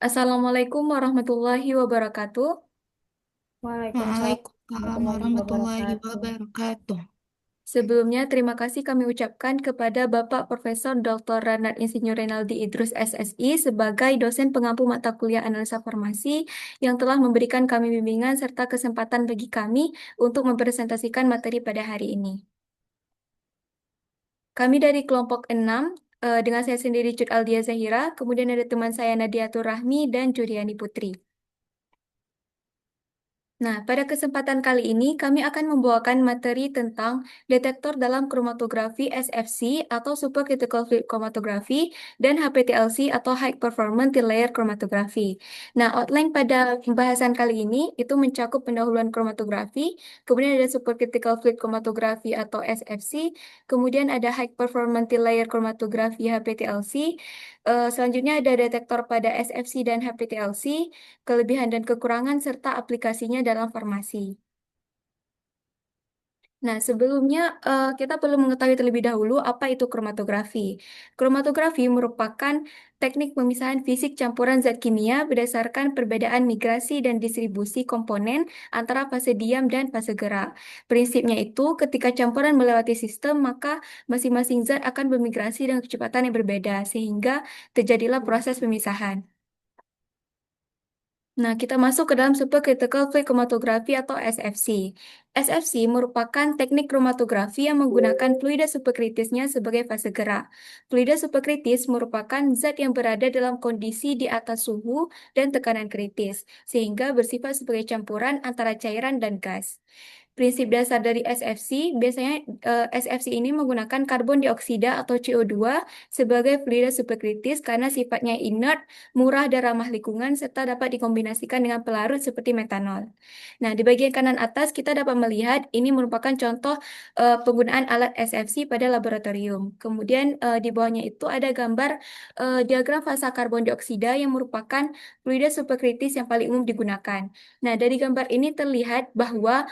Assalamualaikum warahmatullahi wabarakatuh. Waalaikumsalam Waalaikumsalam warahmatullahi warahmatullahi wabarakatuh. wabarakatuh. Sebelumnya, terima kasih kami ucapkan kepada Bapak Profesor Dr. Ranad Insinyur Renaldi Idrus SSI sebagai dosen pengampu mata kuliah analisa farmasi yang telah memberikan kami bimbingan serta kesempatan bagi kami untuk mempresentasikan materi pada hari ini. Kami dari kelompok 6, dengan saya sendiri Cut Aldia Zahira, kemudian ada teman saya Nadiatur Rahmi dan Juriani Putri. Nah, pada kesempatan kali ini kami akan membawakan materi tentang detektor dalam kromatografi SFC atau Supercritical Field Chromatography dan HPTLC atau High Performance Thin Layer Chromatography. Nah, outline pada pembahasan kali ini itu mencakup pendahuluan kromatografi, kemudian ada Supercritical Field Chromatography atau SFC, kemudian ada High Performance Thin Layer Chromatography HPTLC, selanjutnya ada detektor pada SFC dan HPTLC, kelebihan dan kekurangan serta aplikasinya dalam farmasi. Nah, sebelumnya kita perlu mengetahui terlebih dahulu apa itu kromatografi. Kromatografi merupakan teknik pemisahan fisik campuran zat kimia berdasarkan perbedaan migrasi dan distribusi komponen antara fase diam dan fase gerak. Prinsipnya itu, ketika campuran melewati sistem, maka masing-masing zat akan bermigrasi dengan kecepatan yang berbeda, sehingga terjadilah proses pemisahan. Nah, kita masuk ke dalam supercritical field chromatography atau SFC. SFC merupakan teknik kromatografi yang menggunakan fluida superkritisnya sebagai fase gerak. Fluida superkritis merupakan zat yang berada dalam kondisi di atas suhu dan tekanan kritis, sehingga bersifat sebagai campuran antara cairan dan gas. Prinsip dasar dari SFC, biasanya SFC ini menggunakan karbon dioksida atau CO2 sebagai fluida superkritis karena sifatnya inert, murah dan ramah lingkungan, serta dapat dikombinasikan dengan pelarut seperti metanol. Nah, di bagian kanan atas kita dapat melihat ini merupakan contoh penggunaan alat SFC pada laboratorium. Kemudian di bawahnya itu ada gambar diagram fasa karbon dioksida yang merupakan fluida superkritis yang paling umum digunakan. Nah, dari gambar ini terlihat bahwa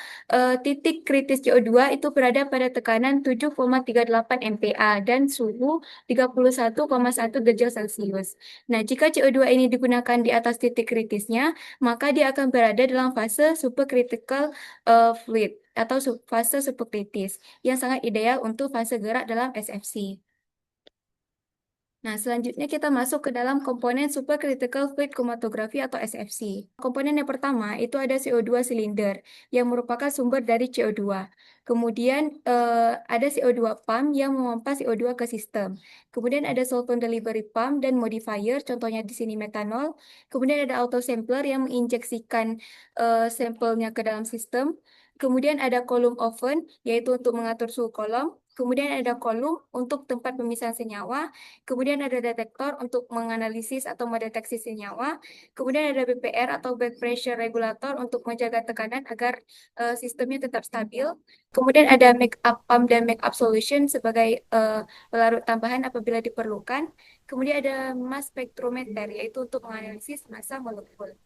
titik kritis CO2 itu berada pada tekanan 7,38 MPa dan suhu 31,1 derajat Celcius. Nah, jika CO2 ini digunakan di atas titik kritisnya, maka dia akan berada dalam fase supercritical fluid atau fase superkritis yang sangat ideal untuk fase gerak dalam SFC. Nah, selanjutnya kita masuk ke dalam komponen supercritical fluid chromatography atau SFC. Komponen yang pertama itu ada CO2 silinder yang merupakan sumber dari CO2. Kemudian ada CO2 pump yang memompa CO2 ke sistem. Kemudian ada solvent delivery pump dan modifier, contohnya di sini metanol. Kemudian ada autosampler yang menginjeksikan sampelnya ke dalam sistem. Kemudian ada column oven, yaitu untuk mengatur suhu kolom. Kemudian ada kolom untuk tempat pemisahan senyawa. Kemudian ada detektor untuk menganalisis atau mendeteksi senyawa. Kemudian ada BPR atau back pressure regulator untuk menjaga tekanan agar sistemnya tetap stabil. Kemudian ada make up pump dan make up solution sebagai pelarut tambahan apabila diperlukan. Kemudian ada mass spectrometer yaitu untuk menganalisis massa molekul.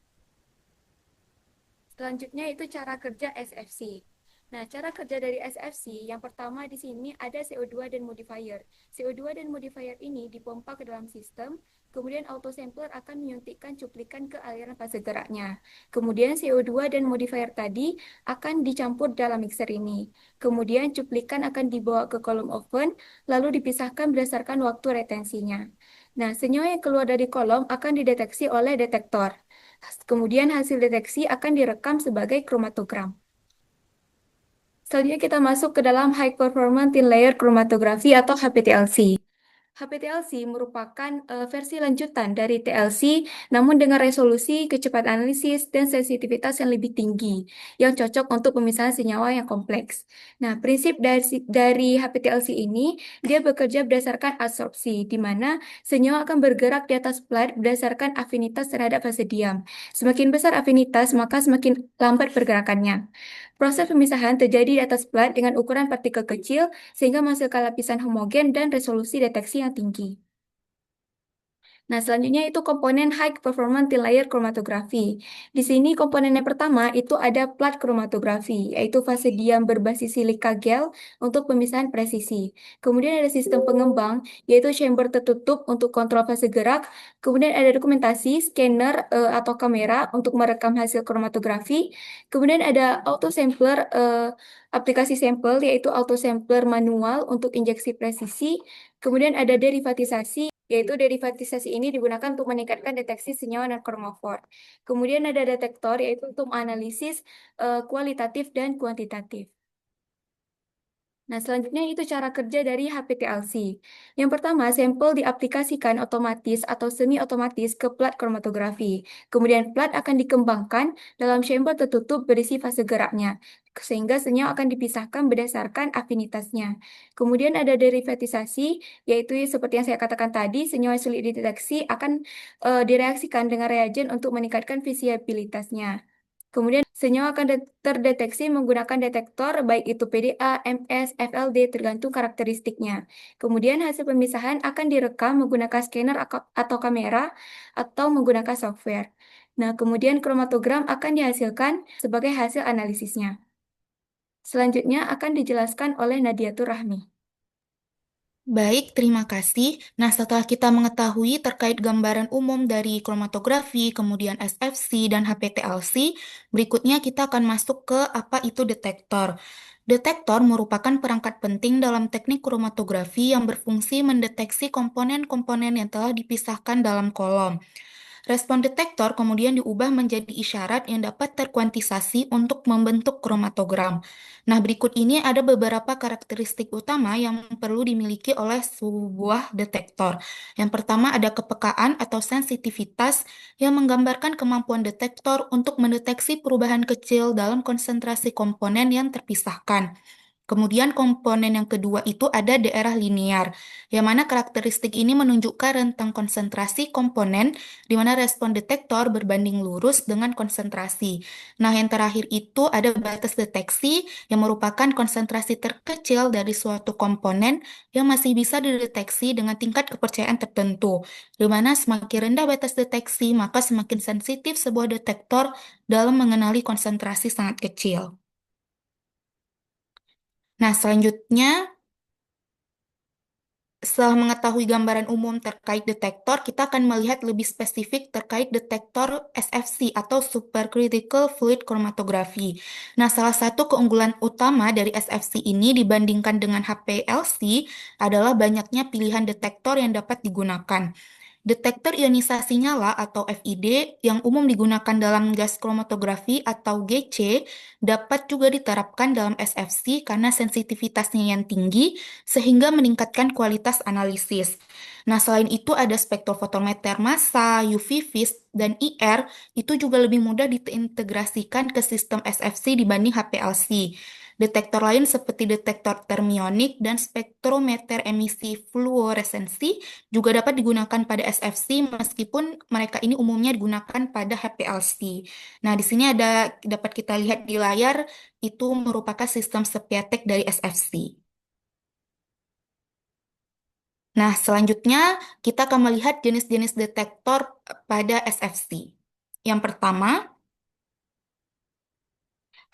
Selanjutnya itu cara kerja SFC. Nah, cara kerja dari SFC yang pertama di sini ada CO2 dan modifier. CO2 dan modifier ini dipompa ke dalam sistem, kemudian autosampler akan menyuntikkan cuplikan ke aliran fase geraknya. Kemudian CO2 dan modifier tadi akan dicampur dalam mixer ini. Kemudian cuplikan akan dibawa ke kolom oven, lalu dipisahkan berdasarkan waktu retensinya. Nah, senyawa yang keluar dari kolom akan dideteksi oleh detektor. Kemudian hasil deteksi akan direkam sebagai kromatogram. Selanjutnya kita masuk ke dalam High Performance Thin Layer Chromatography atau HPTLC. HPTLC merupakan versi lanjutan dari TLC, namun dengan resolusi, kecepatan analisis, dan sensitivitas yang lebih tinggi, yang cocok untuk pemisahan senyawa yang kompleks. Nah, prinsip dari HPTLC ini, dia bekerja berdasarkan absorpsi, di mana senyawa akan bergerak di atas plat berdasarkan afinitas terhadap fase diam. Semakin besar afinitas, maka semakin lambat pergerakannya. Proses pemisahan terjadi di atas plat dengan ukuran partikel kecil sehingga menghasilkan lapisan homogen dan resolusi deteksi yang tinggi. Nah, selanjutnya itu komponen High Performance Thin Layer Chromatography. Di sini komponen yang pertama itu ada plat chromatography, yaitu fase diam berbasis silika gel untuk pemisahan presisi. Kemudian ada sistem pengembang, yaitu chamber tertutup untuk kontrol fase gerak. Kemudian ada dokumentasi, scanner atau kamera untuk merekam hasil kromatografi. Kemudian ada auto sampler, aplikasi sampel, yaitu auto sampler manual untuk injeksi presisi. Kemudian ada derivatisasi, yaitu derivatisasi ini digunakan untuk meningkatkan deteksi senyawa dan kromofor. Kemudian ada detektor, yaitu untuk menganalisis kualitatif dan kuantitatif. Nah, selanjutnya itu cara kerja dari HPLC. Yang pertama, sampel diaplikasikan otomatis atau semi otomatis ke plat kromatografi. Kemudian plat akan dikembangkan dalam chamber tertutup berisi fase geraknya, sehingga senyawa akan dipisahkan berdasarkan afinitasnya. Kemudian ada derivatisasi, yaitu seperti yang saya katakan tadi, senyawa yang sulit dideteksi akan direaksikan dengan reagen untuk meningkatkan visibilitasnya. Kemudian senyawa akan terdeteksi menggunakan detektor baik itu PDA, MS, FLD tergantung karakteristiknya. Kemudian hasil pemisahan akan direkam menggunakan scanner atau kamera atau menggunakan software. Nah, kemudian kromatogram akan dihasilkan sebagai hasil analisisnya. Selanjutnya akan dijelaskan oleh Nadiatur Rahmi. Baik, terima kasih. Nah, setelah kita mengetahui terkait gambaran umum dari kromatografi, kemudian SFC, dan HPLC, berikutnya kita akan masuk ke apa itu detektor. Detektor merupakan perangkat penting dalam teknik kromatografi yang berfungsi mendeteksi komponen-komponen yang telah dipisahkan dalam kolom. Respon detektor kemudian diubah menjadi isyarat yang dapat terkuantisasi untuk membentuk kromatogram. Nah, berikut ini ada beberapa karakteristik utama yang perlu dimiliki oleh sebuah detektor. Yang pertama ada kepekaan atau sensitivitas yang menggambarkan kemampuan detektor untuk mendeteksi perubahan kecil dalam konsentrasi komponen yang terpisahkan. Kemudian komponen yang kedua itu ada daerah linear, yang mana karakteristik ini menunjukkan rentang konsentrasi komponen di mana respon detektor berbanding lurus dengan konsentrasi. Nah, yang terakhir itu ada batas deteksi yang merupakan konsentrasi terkecil dari suatu komponen yang masih bisa dideteksi dengan tingkat kepercayaan tertentu. Di mana semakin rendah batas deteksi, maka semakin sensitif sebuah detektor dalam mengenali konsentrasi sangat kecil. Nah, selanjutnya, setelah mengetahui gambaran umum terkait detektor, kita akan melihat lebih spesifik terkait detektor SFC atau Supercritical Fluid Chromatography. Nah, salah satu keunggulan utama dari SFC ini dibandingkan dengan HPLC adalah banyaknya pilihan detektor yang dapat digunakan. Detektor ionisasi nyala atau FID yang umum digunakan dalam gas kromatografi atau GC dapat juga diterapkan dalam SFC karena sensitivitasnya yang tinggi sehingga meningkatkan kualitas analisis. Nah, selain itu ada spektrofotometer massa, UV vis, dan IR itu juga lebih mudah diintegrasikan ke sistem SFC dibanding HPLC. Detektor lain seperti detektor termionik dan spektrometer emisi fluoresensi juga dapat digunakan pada SFC meskipun mereka ini umumnya digunakan pada HPLC. Nah, di sini dapat kita lihat di layar itu merupakan sistem Speatek dari SFC. Nah, selanjutnya kita akan melihat jenis-jenis detektor pada SFC. Yang pertama,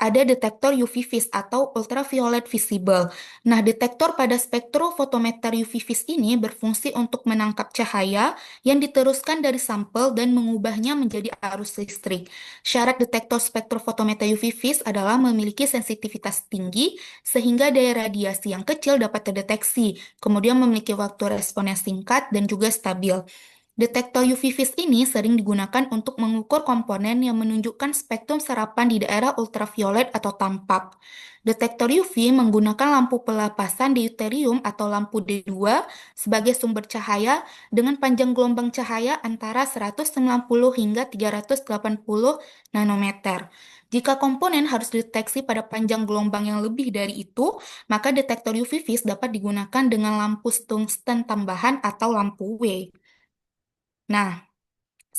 ada detektor UV vis atau ultraviolet visible. Nah, detektor pada spektrofotometer UV vis ini berfungsi untuk menangkap cahaya yang diteruskan dari sampel dan mengubahnya menjadi arus listrik. Syarat detektor spektrofotometer UV vis adalah memiliki sensitivitas tinggi sehingga daya radiasi yang kecil dapat terdeteksi, kemudian memiliki waktu respon yang singkat dan juga stabil. Detektor UV vis ini sering digunakan untuk mengukur komponen yang menunjukkan spektrum serapan di daerah ultraviolet atau tampak. Detektor UV menggunakan lampu pelepasan deuterium atau lampu D2 sebagai sumber cahaya dengan panjang gelombang cahaya antara 190 hingga 380 nanometer. Jika komponen harus dideteksi pada panjang gelombang yang lebih dari itu, maka detektor UV vis dapat digunakan dengan lampu tungsten tambahan atau lampu W. Nah,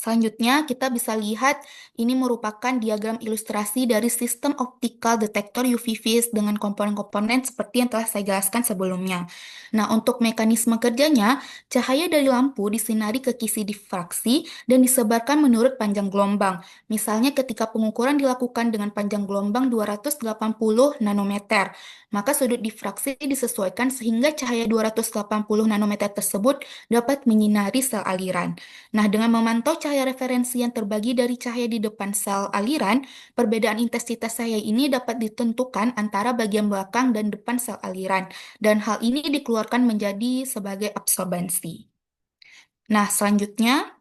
Selanjutnya, kita bisa lihat ini merupakan diagram ilustrasi dari sistem optical detektor UV vis dengan komponen-komponen seperti yang telah saya jelaskan sebelumnya. Nah, untuk mekanisme kerjanya, cahaya dari lampu disinari ke kisi difraksi dan disebarkan menurut panjang gelombang. Misalnya ketika pengukuran dilakukan dengan panjang gelombang 280 nanometer, maka sudut difraksi disesuaikan sehingga cahaya 280 nanometer tersebut dapat menyinari sel aliran. Nah, dengan memantau cahaya referensi yang terbagi dari cahaya di depan sel aliran, perbedaan intensitas cahaya ini dapat ditentukan antara bagian belakang dan depan sel aliran, dan hal ini dikeluarkan menjadi sebagai absorbansi. Nah, selanjutnya,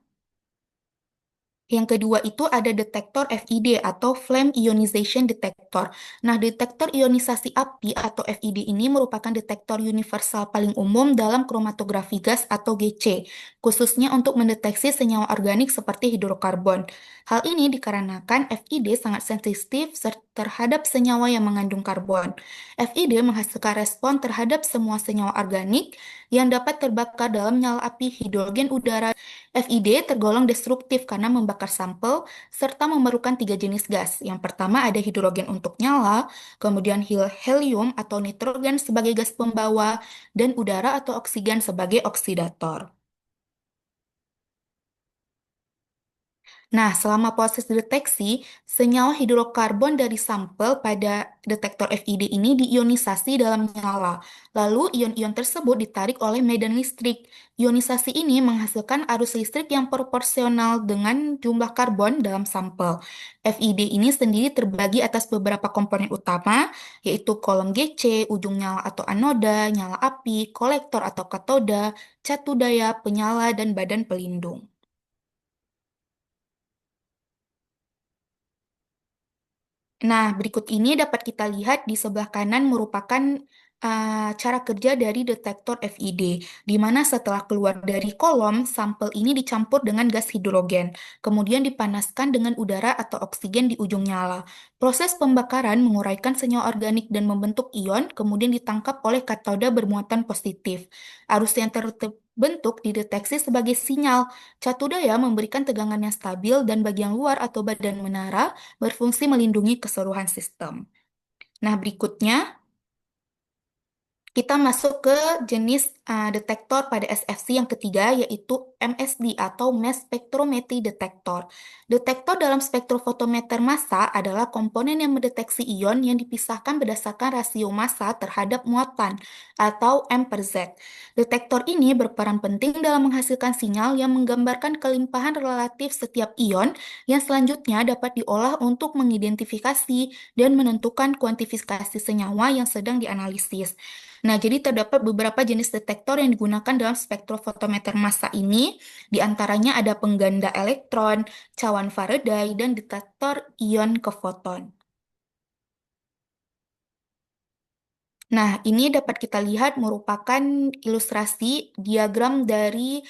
yang kedua itu ada detektor FID atau Flame Ionization Detector. Nah, detektor ionisasi api atau FID ini merupakan detektor universal paling umum dalam kromatografi gas atau GC, khususnya untuk mendeteksi senyawa organik seperti hidrokarbon. Hal ini dikarenakan FID sangat sensitif terhadap senyawa yang mengandung karbon. FID menghasilkan respon terhadap semua senyawa organik yang dapat terbakar dalam nyala api hidrogen udara. FID tergolong destruktif karena membakar sampel serta memerlukan tiga jenis gas. Yang pertama ada hidrogen untuk nyala, kemudian helium atau nitrogen sebagai gas pembawa, dan udara atau oksigen sebagai oksidator. Nah, selama proses deteksi, senyawa hidrokarbon dari sampel pada detektor FID ini diionisasi dalam nyala. Lalu, ion-ion tersebut ditarik oleh medan listrik. Ionisasi ini menghasilkan arus listrik yang proporsional dengan jumlah karbon dalam sampel. FID ini sendiri terbagi atas beberapa komponen utama, yaitu kolom GC, ujung nyala atau anoda, nyala api, kolektor atau katoda, catu daya, penyala, dan badan pelindung. Nah, berikut ini dapat kita lihat di sebelah kanan merupakan cara kerja dari detektor FID, di mana setelah keluar dari kolom, sampel ini dicampur dengan gas hidrogen, kemudian dipanaskan dengan udara atau oksigen di ujung nyala. Proses pembakaran menguraikan senyawa organik dan membentuk ion, kemudian ditangkap oleh katoda bermuatan positif. Arus yang terbentuk dideteksi sebagai sinyal. Catu daya memberikan tegangan yang stabil dan bagian luar atau badan menara berfungsi melindungi keseluruhan sistem. Nah, berikutnya kita masuk ke jenis detektor pada SFC yang ketiga, yaitu MSD atau Mass Spectrometry Detector. Detektor dalam spektrofotometer massa adalah komponen yang mendeteksi ion yang dipisahkan berdasarkan rasio massa terhadap muatan atau M per Z. Detektor ini berperan penting dalam menghasilkan sinyal yang menggambarkan kelimpahan relatif setiap ion yang selanjutnya dapat diolah untuk mengidentifikasi dan menentukan kuantifikasi senyawa yang sedang dianalisis. Nah, jadi terdapat beberapa jenis detektor yang digunakan dalam spektrofotometer massa ini. Di antaranya ada pengganda elektron, cawan Faraday, dan detektor ion ke foton. Nah, ini dapat kita lihat merupakan ilustrasi diagram dari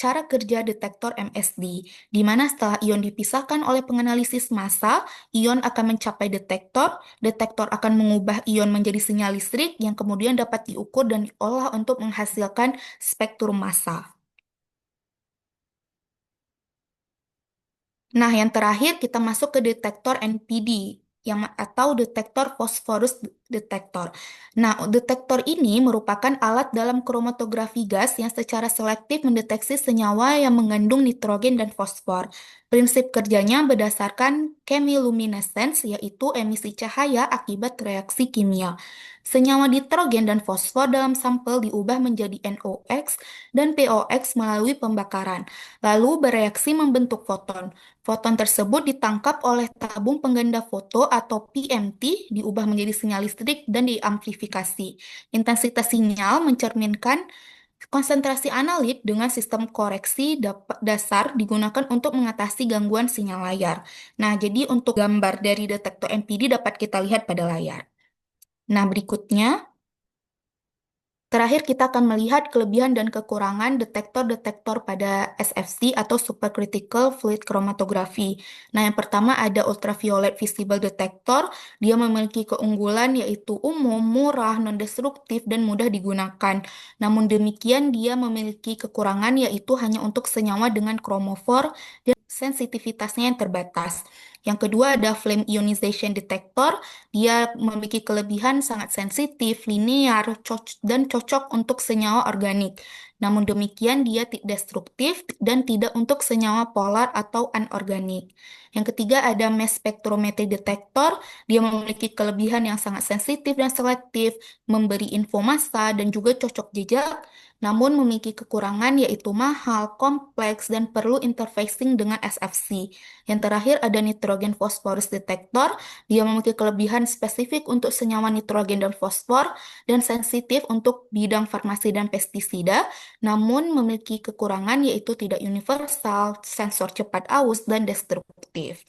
cara kerja detektor MSD, di mana setelah ion dipisahkan oleh penganalisis massa, ion akan mencapai detektor, detektor akan mengubah ion menjadi sinyal listrik yang kemudian dapat diukur dan diolah untuk menghasilkan spektrum massa. Nah, yang terakhir kita masuk ke detektor NPD atau detektor phosphorus detektor. Nah, detektor ini merupakan alat dalam kromatografi gas yang secara selektif mendeteksi senyawa yang mengandung nitrogen dan fosfor. Prinsip kerjanya berdasarkan chemiluminescence, yaitu emisi cahaya akibat reaksi kimia. Senyawa nitrogen dan fosfor dalam sampel diubah menjadi NOx dan POX melalui pembakaran, lalu bereaksi membentuk foton. Foton tersebut ditangkap oleh tabung pengganda foto atau PMT, diubah menjadi sinyal listrik dan diamplifikasi. Intensitas sinyal mencerminkan konsentrasi analit dengan sistem koreksi dasar digunakan untuk mengatasi gangguan sinyal layar. Nah, jadi untuk gambar dari detektor MPD dapat kita lihat pada layar. Nah, berikutnya Terakhir, kita akan melihat kelebihan dan kekurangan detektor-detektor pada SFC atau Supercritical Fluid Chromatography. Nah, yang pertama ada Ultraviolet Visible Detector. Dia memiliki keunggulan yaitu umum, murah, non-destruktif, dan mudah digunakan. Namun demikian, dia memiliki kekurangan yaitu hanya untuk senyawa dengan kromofor dan sensitivitasnya yang terbatas. Yang kedua ada Flame Ionization Detector. Dia memiliki kelebihan sangat sensitif, linear, dan cocok untuk senyawa organik. Namun demikian, dia tidak destruktif dan tidak untuk senyawa polar atau anorganik. Yang ketiga ada Mass Spectrometry Detector. Dia memiliki kelebihan yang sangat sensitif dan selektif, memberi info massa dan juga cocok jejak, namun memiliki kekurangan yaitu mahal, kompleks, dan perlu interfacing dengan SFC. Yang terakhir ada Nitrogen Phosphorus Detector. Dia memiliki kelebihan spesifik untuk senyawa nitrogen dan fosfor dan sensitif untuk bidang farmasi dan pestisida, namun memiliki kekurangan yaitu tidak universal, sensor cepat aus, dan destruktif.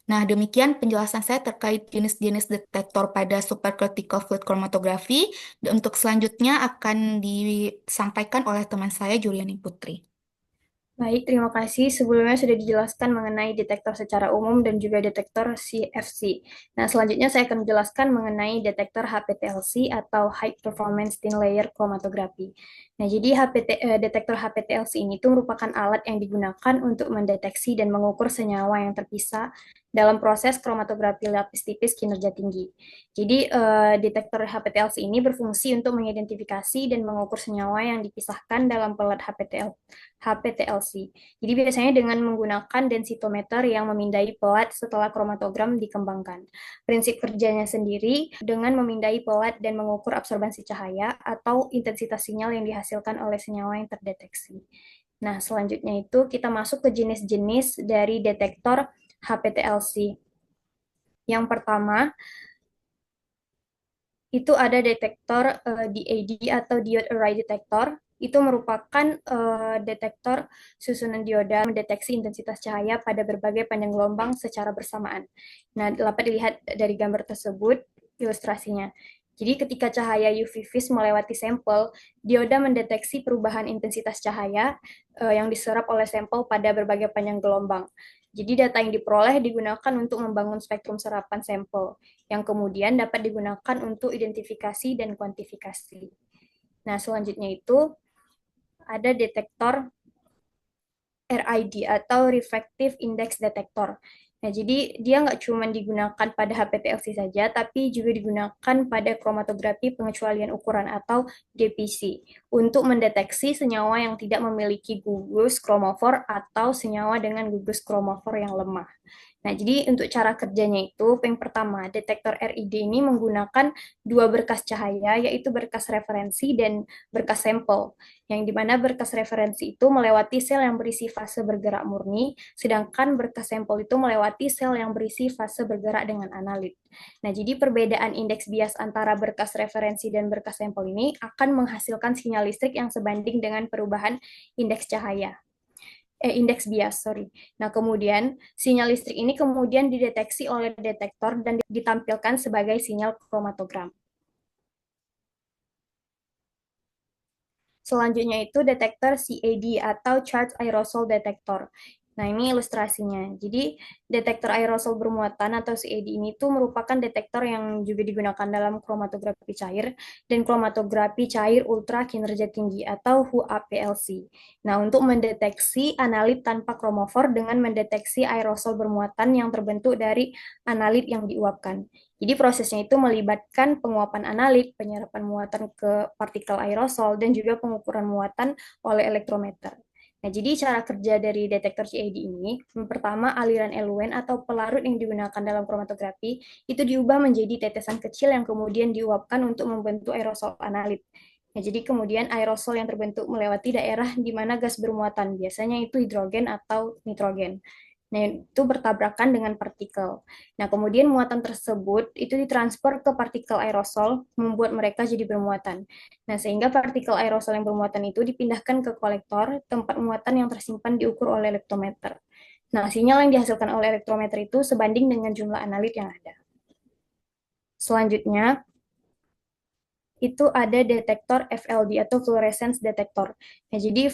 Nah, demikian penjelasan saya terkait jenis-jenis detektor pada supercritical fluid chromatography. Dan untuk selanjutnya akan disampaikan oleh teman saya, Juliani Putri. Baik, terima kasih. Sebelumnya sudah dijelaskan mengenai detektor secara umum dan juga detektor CFC. Nah, selanjutnya saya akan menjelaskan mengenai detektor HPTLC atau High Performance Thin Layer Chromatography. Nah, jadi detektor HPTLC ini tuh merupakan alat yang digunakan untuk mendeteksi dan mengukur senyawa yang terpisah dalam proses kromatografi lapis tipis kinerja tinggi. Jadi, detektor HPTLC ini berfungsi untuk mengidentifikasi dan mengukur senyawa yang dipisahkan dalam pelat HPTLC. Jadi biasanya dengan menggunakan densitometer yang memindai pelat setelah kromatogram dikembangkan. Prinsip kerjanya sendiri dengan memindai pelat dan mengukur absorbansi cahaya atau intensitas sinyal yang dihasilkan oleh senyawa yang terdeteksi. Nah, selanjutnya itu kita masuk ke jenis-jenis dari detektor HPTLC. Yang pertama, itu ada detektor DAD atau Diode Array Detector. Itu merupakan detektor susunan dioda mendeteksi intensitas cahaya pada berbagai panjang gelombang secara bersamaan. Nah, dapat dilihat dari gambar tersebut ilustrasinya. Jadi ketika cahaya UV vis melewati sampel, dioda mendeteksi perubahan intensitas cahaya yang diserap oleh sampel pada berbagai panjang gelombang. Jadi data yang diperoleh digunakan untuk membangun spektrum serapan sampel, yang kemudian dapat digunakan untuk identifikasi dan kuantifikasi. Nah, selanjutnya itu ada detektor RID atau Refractive Index Detector. Nah, jadi dia nggak cuma digunakan pada HPTLC saja, tapi juga digunakan pada kromatografi pengecualian ukuran atau DPC untuk mendeteksi senyawa yang tidak memiliki gugus kromofor atau senyawa dengan gugus kromofor yang lemah. Nah, jadi untuk cara kerjanya itu, yang pertama, detektor RID ini menggunakan dua berkas cahaya, yaitu berkas referensi dan berkas sampel, yang dimana berkas referensi itu melewati sel yang berisi fase bergerak murni, sedangkan berkas sampel itu melewati sel yang berisi fase bergerak dengan analit. Nah, jadi perbedaan indeks bias antara berkas referensi dan berkas sampel ini akan menghasilkan sinyal listrik yang sebanding dengan perubahan indeks cahaya. Indeks bias, sorry. Nah, kemudian sinyal listrik ini kemudian dideteksi oleh detektor dan ditampilkan sebagai sinyal kromatogram. Selanjutnya itu detektor CAD atau Charge Aerosol Detector. Nah, ini ilustrasinya. Jadi, detektor aerosol bermuatan atau CAD ini tuh merupakan detektor yang juga digunakan dalam kromatografi cair dan kromatografi cair ultra kinerja tinggi atau HUAPLC. Nah, untuk mendeteksi analit tanpa kromofor dengan mendeteksi aerosol bermuatan yang terbentuk dari analit yang diuapkan. Jadi prosesnya itu melibatkan penguapan analit, penyerapan muatan ke partikel aerosol, dan juga pengukuran muatan oleh elektrometer. Nah, jadi cara kerja dari detektor CAD ini, yang pertama aliran eluen atau pelarut yang digunakan dalam kromatografi itu diubah menjadi tetesan kecil yang kemudian diuapkan untuk membentuk aerosol analit. Nah, jadi kemudian aerosol yang terbentuk melewati daerah di mana gas bermuatan, biasanya itu hidrogen atau nitrogen. Nah, itu bertabrakan dengan partikel. Nah, kemudian muatan tersebut itu ditransfer ke partikel aerosol, membuat mereka jadi bermuatan. Nah, sehingga partikel aerosol yang bermuatan itu dipindahkan ke kolektor, tempat muatan yang tersimpan diukur oleh leptometer. Nah, sinyal yang dihasilkan oleh elektrometer itu sebanding dengan jumlah analit yang ada. Selanjutnya, itu ada detektor FLD atau fluorescence detector. Nah, jadi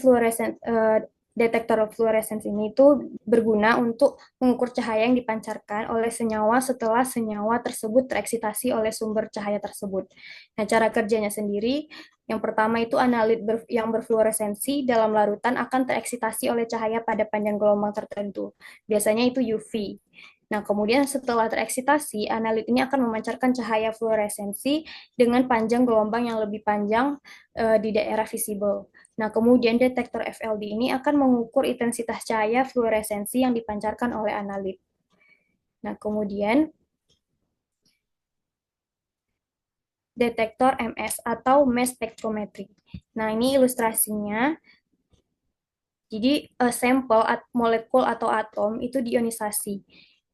detektor fluorescence ini itu berguna untuk mengukur cahaya yang dipancarkan oleh senyawa setelah senyawa tersebut tereksitasi oleh sumber cahaya tersebut. Nah, cara kerjanya sendiri, yang pertama itu analit yang berfluoresensi dalam larutan akan tereksitasi oleh cahaya pada panjang gelombang tertentu. Biasanya itu UV. Nah, kemudian setelah tereksitasi, analit ini akan memancarkan cahaya fluoresensi dengan panjang gelombang yang lebih panjang di daerah visible. Nah, kemudian detektor FLD ini akan mengukur intensitas cahaya fluoresensi yang dipancarkan oleh analit. Nah, kemudian detektor MS atau mass spectrometry. Nah, ini ilustrasinya. Jadi, sampel molekul atau atom itu diionisasi,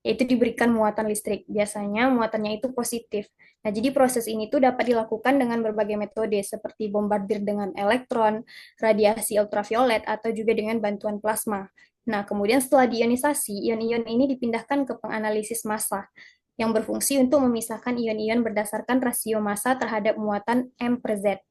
yaitu diberikan muatan listrik. Biasanya muatannya itu positif. Nah, jadi proses ini tuh dapat dilakukan dengan berbagai metode seperti bombardir dengan elektron, radiasi ultraviolet, atau juga dengan bantuan plasma. Nah, kemudian setelah diionisasi, ion-ion ini dipindahkan ke penganalisis massa yang berfungsi untuk memisahkan ion-ion berdasarkan rasio massa terhadap muatan M per Z.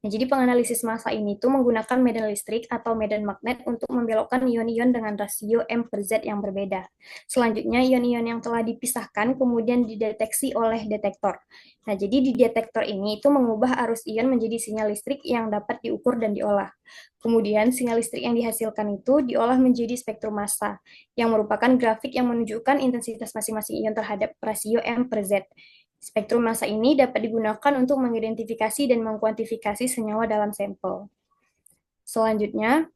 Nah, jadi penganalisis massa ini tuh menggunakan medan listrik atau medan magnet untuk membelokkan ion-ion dengan rasio M per Z yang berbeda. Selanjutnya, ion-ion yang telah dipisahkan kemudian dideteksi oleh detektor. Nah, jadi di detektor ini itu mengubah arus ion menjadi sinyal listrik yang dapat diukur dan diolah. Kemudian, sinyal listrik yang dihasilkan itu diolah menjadi spektrum massa, yang merupakan grafik yang menunjukkan intensitas masing-masing ion terhadap rasio M per Z. Spektrum massa ini dapat digunakan untuk mengidentifikasi dan mengkuantifikasi senyawa dalam sampel. Selanjutnya,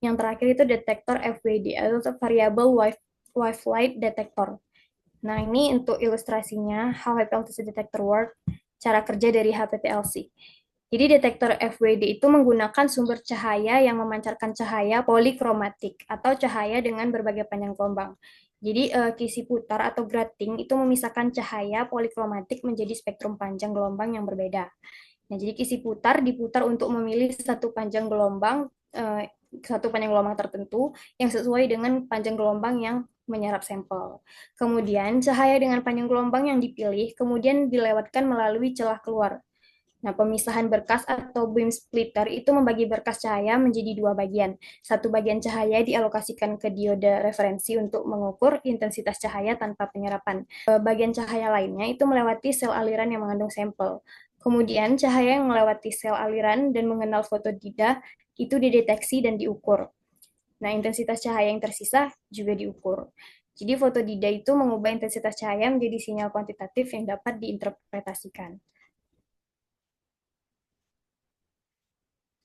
yang terakhir itu detektor FWD atau Variable Waveflight Detector. Nah, ini untuk ilustrasinya how HPLC detector work, cara kerja dari HPLC. Jadi detektor FWD itu menggunakan sumber cahaya yang memancarkan cahaya polikromatik atau cahaya dengan berbagai panjang gelombang. Jadi kisi putar atau grating itu memisahkan cahaya polikromatik menjadi spektrum panjang gelombang yang berbeda. Nah, jadi kisi putar diputar untuk memilih satu panjang gelombang tertentu yang sesuai dengan panjang gelombang yang menyerap sampel. Kemudian cahaya dengan panjang gelombang yang dipilih kemudian dilewatkan melalui celah keluar. Nah, pemisahan berkas atau beam splitter itu membagi berkas cahaya menjadi dua bagian. Satu bagian cahaya dialokasikan ke diode referensi untuk mengukur intensitas cahaya tanpa penyerapan. Bagian cahaya lainnya itu melewati sel aliran yang mengandung sampel. Kemudian, cahaya yang melewati sel aliran dan mengenal fotodida itu dideteksi dan diukur. Nah, intensitas cahaya yang tersisa juga diukur. Jadi, fotodida itu mengubah intensitas cahaya menjadi sinyal kuantitatif yang dapat diinterpretasikan.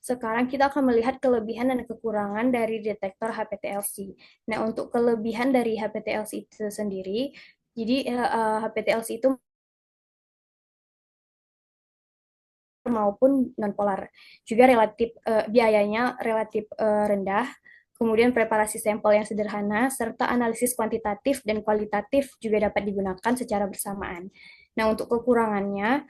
Sekarang kita akan melihat kelebihan dan kekurangan dari detektor HPTLC. Nah, untuk kelebihan dari HPTLC itu sendiri, jadi HPTLC itu maupun nonpolar. Juga biayanya relatif rendah, kemudian preparasi sampel yang sederhana, serta analisis kuantitatif dan kualitatif juga dapat digunakan secara bersamaan. Nah, untuk kekurangannya,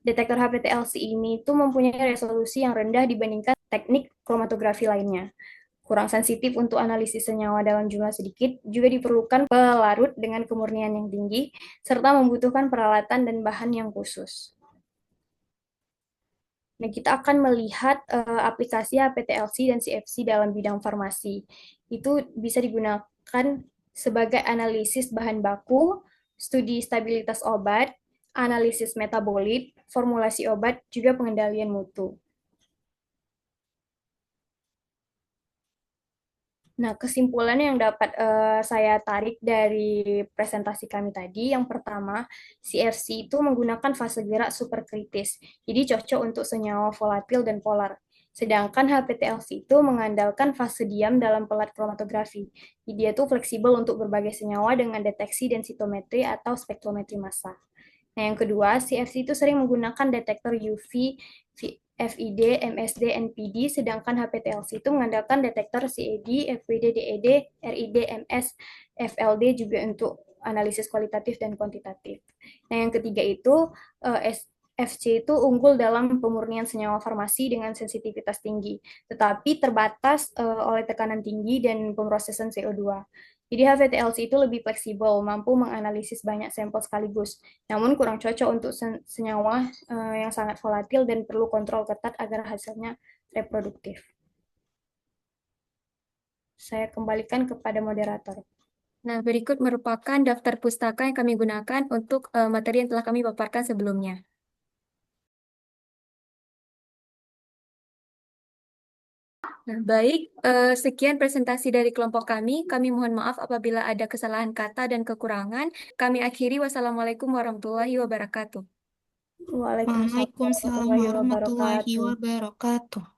detektor HPTLC ini itu mempunyai resolusi yang rendah dibandingkan teknik kromatografi lainnya. Kurang sensitif untuk analisis senyawa dalam jumlah sedikit, juga diperlukan pelarut dengan kemurnian yang tinggi, serta membutuhkan peralatan dan bahan yang khusus. Nah, kita akan melihat aplikasi HPTLC dan CFC dalam bidang farmasi. Itu bisa digunakan sebagai analisis bahan baku, studi stabilitas obat, analisis metabolit, formulasi obat, juga pengendalian mutu. Nah, kesimpulan yang dapat saya tarik dari presentasi kami tadi, yang pertama, CFC itu menggunakan fase gerak superkritis, jadi cocok untuk senyawa volatil dan polar. Sedangkan HPTLC itu mengandalkan fase diam dalam pelat kromatografi. Jadi dia tuh fleksibel untuk berbagai senyawa dengan deteksi densitometri atau spektrometri massa. Nah, yang kedua, CFC itu sering menggunakan detektor UV, FID, MSD, NPD, sedangkan HPTLC itu mengandalkan detektor CAD, FWD, DED, RID, MS, FLD juga untuk analisis kualitatif dan kuantitatif. Nah, yang ketiga itu FC itu unggul dalam pemurnian senyawa farmasi dengan sensitivitas tinggi, tetapi terbatas oleh tekanan tinggi dan pemrosesan CO2. Jadi HVTLC itu lebih fleksibel, mampu menganalisis banyak sampel sekaligus, namun kurang cocok untuk senyawa yang sangat volatil dan perlu kontrol ketat agar hasilnya reproduktif. Saya kembalikan kepada moderator. Nah, berikut merupakan daftar pustaka yang kami gunakan untuk materi yang telah kami paparkan sebelumnya. Nah, baik, sekian presentasi dari kelompok kami. Kami mohon maaf apabila ada kesalahan kata dan kekurangan. Kami akhiri. Wassalamualaikum warahmatullahi wabarakatuh. Waalaikumsalam Waalaikumsalam warahmatullahi warahmatullahi wabarakatuh. wabarakatuh.